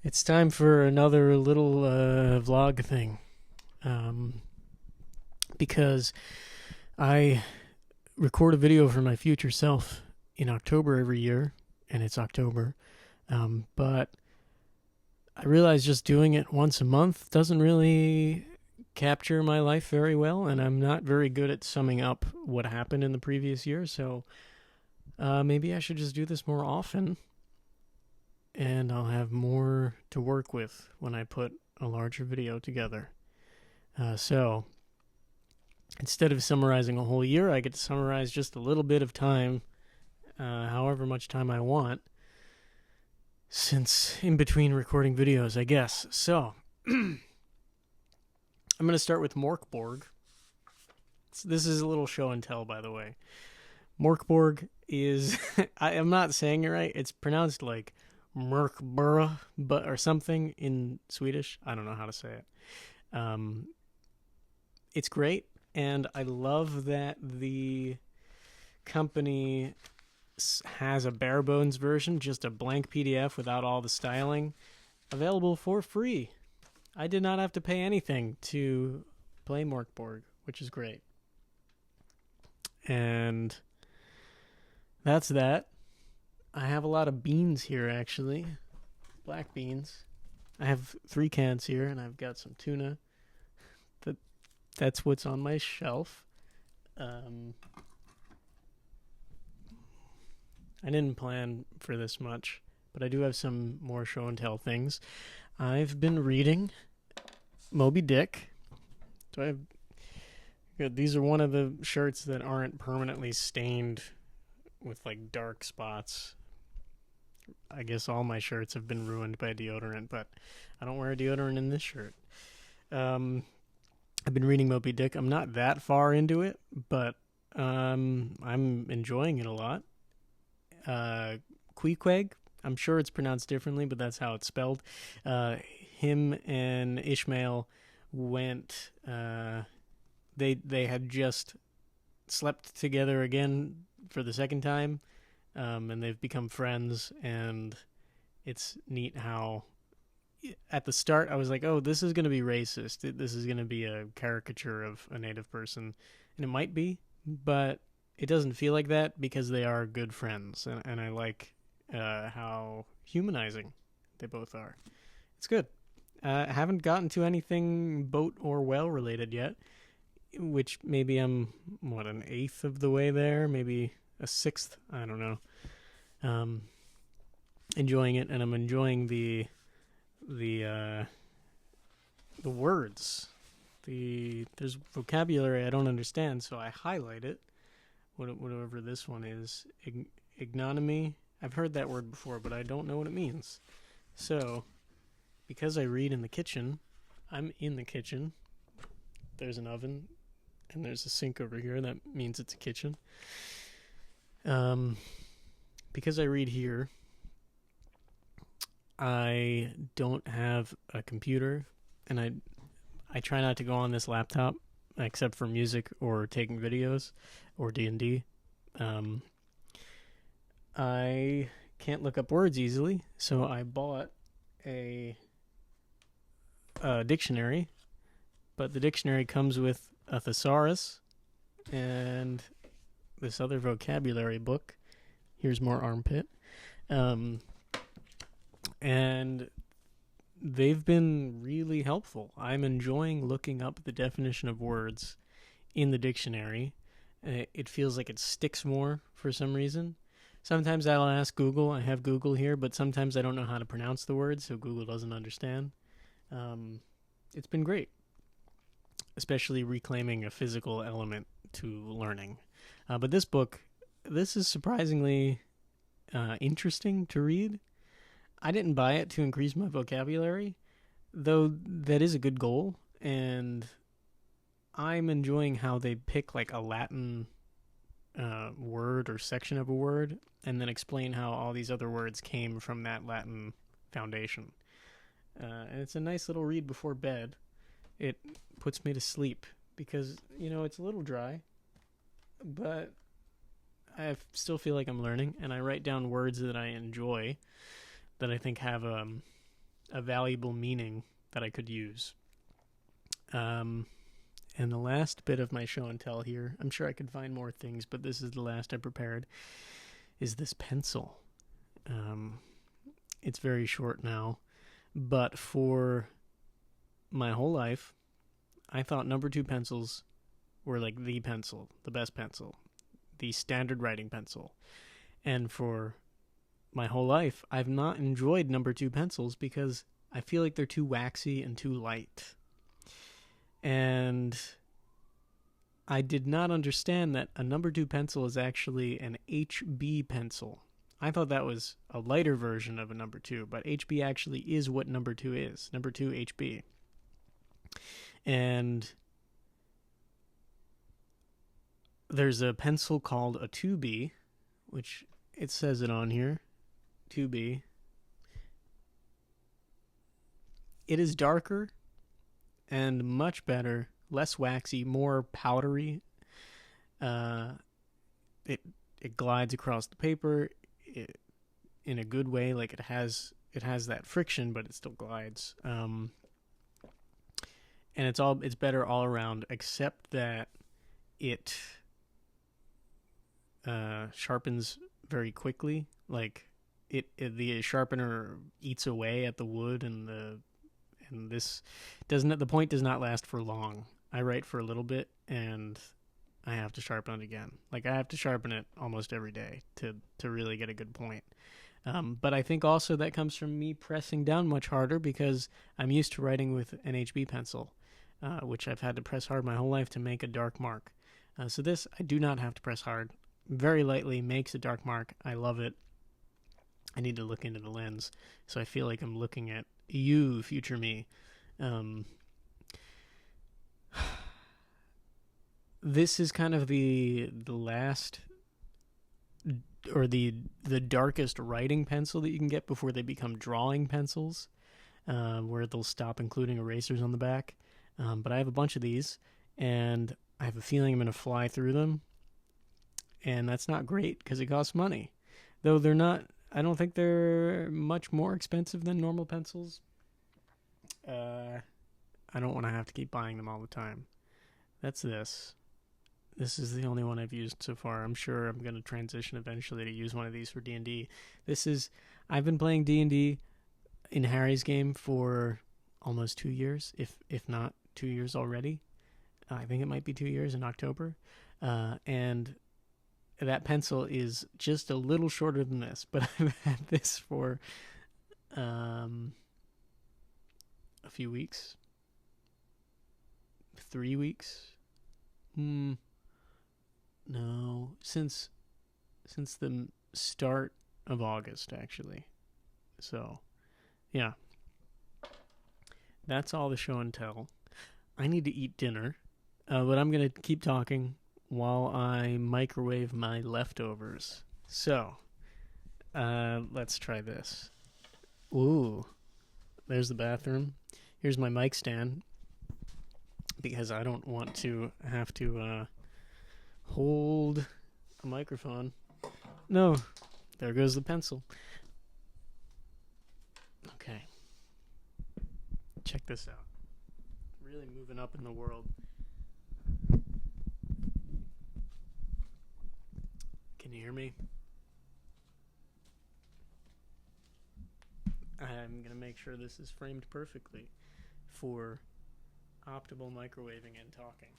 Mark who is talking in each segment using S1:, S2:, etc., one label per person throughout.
S1: It's time for another little vlog thing. Um, because I record a video for my future self in October every year, and it's October. But I realize just doing it once a month doesn't really capture my life very well, and I'm not very good at summing up what happened in the previous year. So maybe I should just do this more often, and I'll have more to work with when I put a larger video together. So instead of summarizing a whole year, I get to summarize just a little bit of time, however much time I want, since in between recording videos, I guess. So I'm going to start with Morkborg. This is a little show and tell, by the way. Morkborg is, I'm not saying it right. It's pronounced like Mörkbura, but or something in Swedish. I don't know how to say it. It's great, and I love that the company has a bare bones version, just a blank PDF without all the styling, available for free. I did not have to pay anything to play Morkborg, which is great. And that's that. I have a lot of beans here, actually. Black beans. I have 3 cans here, and I've got some tuna. That's what's on my shelf. I didn't plan for this much, but I do have some more show and tell things. I've been reading Moby Dick. Do I have? Good. These are one of the shirts that aren't permanently stained with like dark spots. I guess all my shirts have been ruined by deodorant, but I don't wear deodorant in this shirt. I've been reading Moby Dick. I'm not that far into it, but I'm enjoying it a lot. Queequeg, I'm sure it's pronounced differently, but that's how it's spelled. Him and Ishmael went. They had just slept together again for the second time, and they've become friends. And it's neat how at the start I was like, oh, this is going to be racist. This is going to be a caricature of a native person, and it might be, but it doesn't feel like that because they are good friends, and I like how humanizing they both are. It's good. I haven't gotten to anything boat or whale related yet, which maybe I'm an eighth of the way there, maybe a sixth. I don't know. Um, Enjoying it, and I'm enjoying the words. There's vocabulary I don't understand, so I highlight it. Whatever this one is, ignominy. I've heard that word before, but I don't know what it means. So, because I read in the kitchen, I'm in the kitchen. There's an oven, and there's a sink over here. That means it's a kitchen. Because I read here, I don't have a computer, and I try not to go on this laptop except for music or taking videos or D&D. I can't look up words easily, so I bought a dictionary, but the dictionary comes with a thesaurus and this other vocabulary book. Here's more armpit. And they've been really helpful. I'm enjoying looking up the definition of words in the dictionary. It feels like it sticks more for some reason. Sometimes I'll ask Google. I have Google here, but sometimes I don't know how to pronounce the word, so Google doesn't understand. It's been great, especially reclaiming a physical element to learning. But this is surprisingly interesting to read. I didn't buy it to increase my vocabulary, though that is a good goal, and I'm enjoying how they pick like a Latin word or section of a word and then explain how all these other words came from that Latin foundation. And it's a nice little read before bed. It puts me to sleep because, it's a little dry, but I still feel like I'm learning, and I write down words that I enjoy that I think have a valuable meaning that I could use. And the last bit of my show and tell here, I'm sure I could find more things, but this is the last I prepared, is this pencil. It's very short now, but for my whole life, I thought number 2 pencils were like the pencil, the best pencil, the standard writing pencil. And for my whole life, I've not enjoyed number 2 pencils because I feel like they're too waxy and too light. And I did not understand that a number 2 pencil is actually an HB pencil. I thought that was a lighter version of a number 2, but HB actually is what number 2 is. Number 2 HB. And there's a pencil called a 2B, which it says it on here. 2B. It is darker and much better, less waxy, more powdery. It glides across the paper in a good way. Like it has that friction, but it still glides. And it's better all around, except that it sharpens very quickly. Like the sharpener eats away at the wood, and this doesn't. The point does not last for long. I write for a little bit, and I have to sharpen it again. Like I have to sharpen it almost every day to really get a good point. But I think also that comes from me pressing down much harder because I'm used to writing with an HB pencil, which I've had to press hard my whole life to make a dark mark. So this, I do not have to press hard. Very lightly makes a dark mark. I love it. I need to look into the lens, so I feel like I'm looking at you, future me. This is kind of the last, or the darkest writing pencil that you can get before they become drawing pencils, where they'll stop including erasers on the back. But I have a bunch of these, and I have a feeling I'm going to fly through them, and that's not great because it costs money. Though they're not, I don't think they're much more expensive than normal pencils. I don't want to have to keep buying them all the time. That's this. This is the only one I've used so far. I'm sure I'm going to transition eventually to use one of these for D&D. I've been playing D&D in Harry's game for almost 2 years, if not 2 years already. I think it might be 2 years in October. And that pencil is just a little shorter than this, but I've had this for a few weeks. 3 weeks. No, since the start of August, actually. So, yeah. That's all the show and tell. I need to eat dinner, but I'm going to keep talking while I microwave my leftovers. So, let's try this. Ooh, there's the bathroom. Here's my mic stand, because I don't want to have to hold a microphone. No, there goes the pencil. Okay. Check this out. Really moving up in the world. Can you hear me? I'm going to make sure this is framed perfectly for optimal microwaving and talking.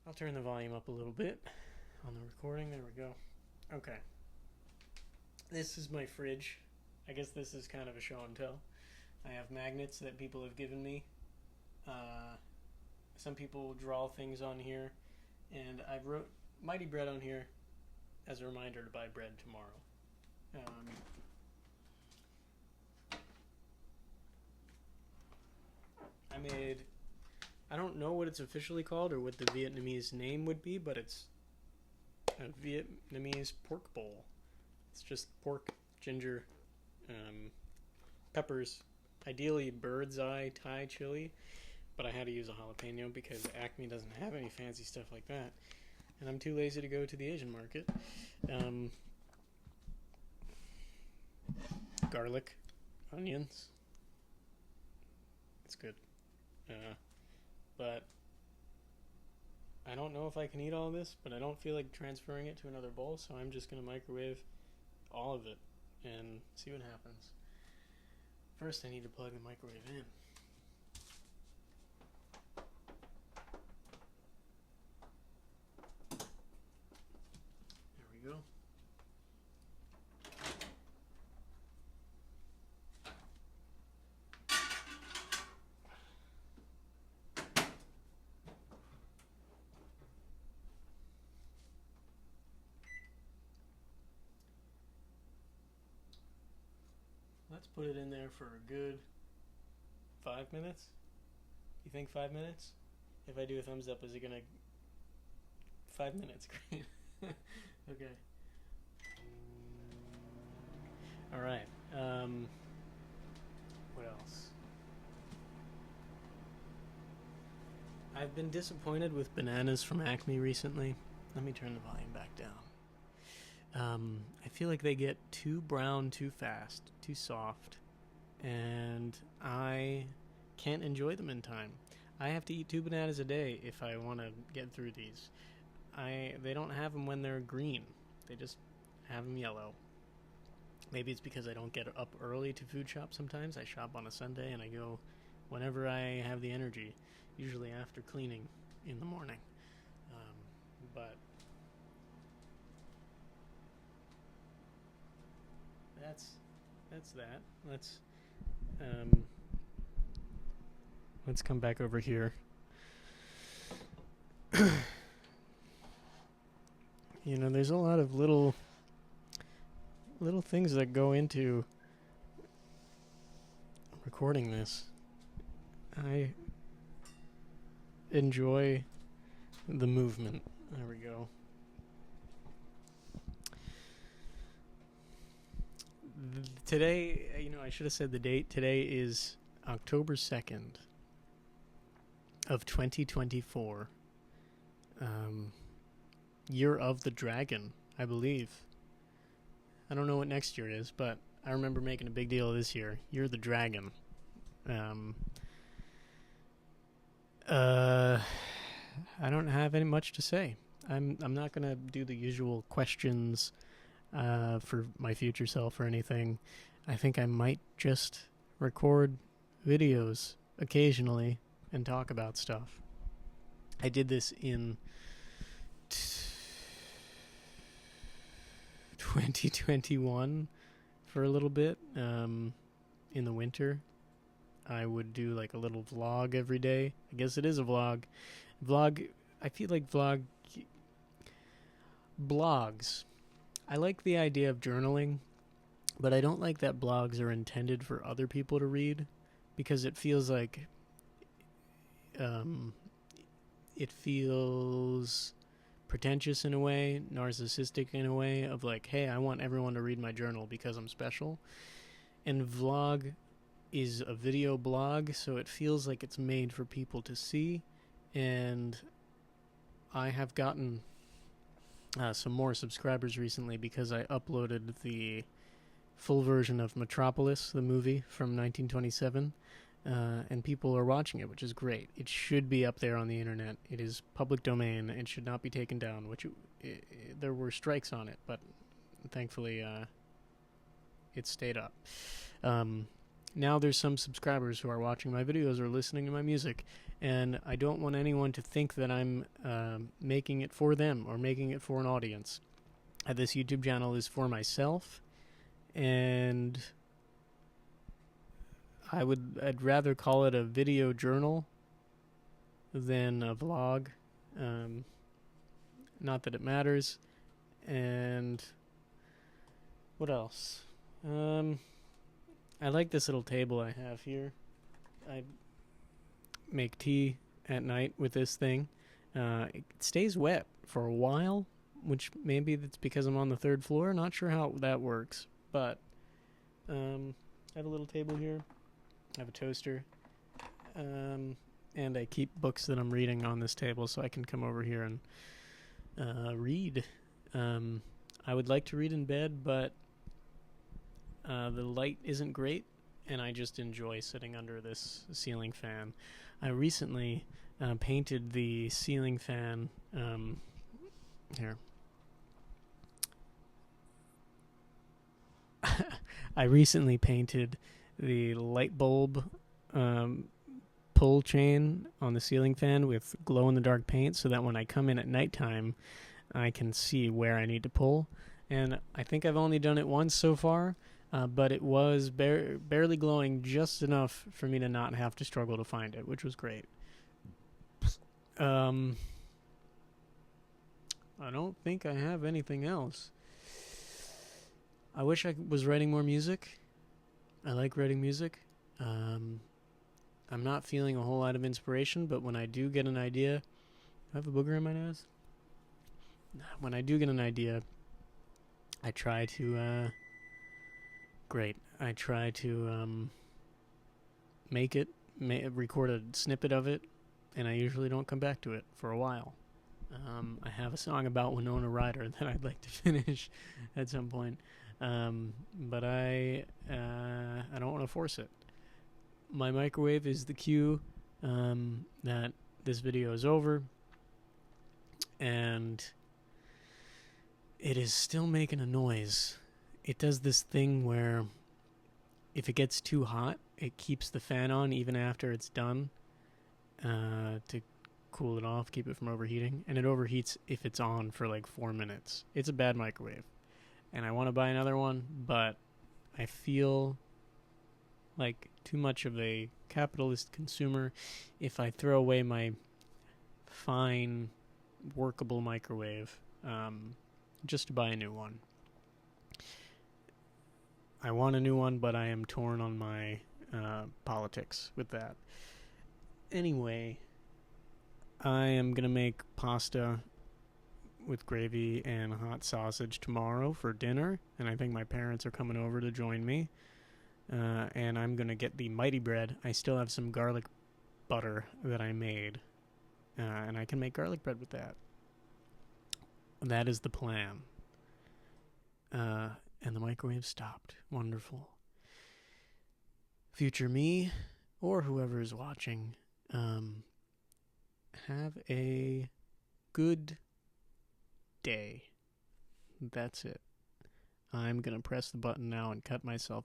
S1: I'll turn the volume up a little bit on the recording. There we go. Okay. This is my fridge. I guess this is kind of a show and tell. I have magnets that people have given me. Some people draw things on here, and I wrote Mighty Bread on here as a reminder to buy bread tomorrow. I don't know what it's officially called or what the Vietnamese name would be, but it's a Vietnamese pork bowl. It's just pork, ginger, peppers, ideally bird's eye Thai chili, but I had to use a jalapeno because Acme doesn't have any fancy stuff like that, and I'm too lazy to go to the Asian market. Garlic, onions. It's good. But I don't know if I can eat all of this, but I don't feel like transferring it to another bowl, so I'm just going to microwave all of it and see what happens. First, I need to plug the microwave in. There we go. Let's put it in there for a good 5 minutes. You think 5 minutes? If I do a thumbs up, is it gonna 5 minutes? Great. Okay. All right. What else? I've been disappointed with bananas from Acme recently. Let me turn the volume back down. I feel like they get too brown too fast, too soft, and I can't enjoy them in time. I have to eat 2 bananas a day if I want to get through these. They don't have them when they're green. They just have them yellow. Maybe it's because I don't get up early to food shop sometimes. I shop on a Sunday and I go whenever I have the energy, usually after cleaning in the morning. But that's that. Let's come back over here. You know, there's a lot of little things that go into recording this. I enjoy the movement. There we go. Today, you know, I should have said the date. Today is October 2nd of 2024. Year of the Dragon, I believe. I don't know what next year is, but I remember making a big deal of this year. Year of the Dragon. I don't have any much to say. I'm not gonna do the usual questions for my future self or anything. I think I might just record videos occasionally and talk about stuff. I did this in 2021 for a little bit. In the winter, I would do like a little vlog every day. I guess it is a vlog. I feel like blogs. I like the idea of journaling, but I don't like that blogs are intended for other people to read, because it feels like it feels pretentious in a way, narcissistic in a way, of like, hey, I want everyone to read my journal because I'm special. And vlog is a video blog, so it feels like it's made for people to see. And I have gotten some more subscribers recently because I uploaded the full version of Metropolis, the movie from 1927, and people are watching it, which is great. It should be up there on the internet. It is public domain. It should not be taken down, which there were strikes on it, but thankfully it stayed up. Now there's some subscribers who are watching my videos or listening to my music, and I don't want anyone to think that I'm making it for them or making it for an audience. This YouTube channel is for myself, and I'd rather call it a video journal than a vlog. Not that it matters. And what else? I like this little table I have here. I make tea at night with this thing. It stays wet for a while, which maybe that's because I'm on the 3rd floor. Not sure how that works, but I have a little table here. I have a toaster, and I keep books that I'm reading on this table so I can come over here and read. I would like to read in bed, but the light isn't great, and I just enjoy sitting under this ceiling fan. I recently painted the ceiling fan. Here. I recently painted the light bulb pull chain on the ceiling fan with glow in the dark paint so that when I come in at nighttime, I can see where I need to pull. And I think I've only done it once so far, but it was barely glowing just enough for me to not have to struggle to find it, which was great. I don't think I have anything else. I wish I was writing more music. I like writing music. I'm not feeling a whole lot of inspiration, but when I do get an idea, I have a booger in my nose. When I do get an idea, I try to make it, record a snippet of it, and I usually don't come back to it for a while. I have a song about Winona Ryder that I'd like to finish at some point, but I don't want to force it. My microwave is the cue that this video is over, and it is still making a noise. It does this thing where if it gets too hot, it keeps the fan on even after it's done to cool it off, keep it from overheating. And it overheats if it's on for like 4 minutes. It's a bad microwave. And I want to buy another one, but I feel like too much of a capitalist consumer if I throw away my fine, workable microwave just to buy a new one. I want a new one, but I am torn on my politics with that. Anyway, I am going to make pasta with gravy and hot sausage tomorrow for dinner, and I think my parents are coming over to join me. And I'm going to get the Mighty Bread. I still have some garlic butter that I made, and I can make garlic bread with that. That is the plan. And the microwave stopped. Wonderful. Future me, or whoever is watching, have a good day. That's it. I'm going to press the button now and cut myself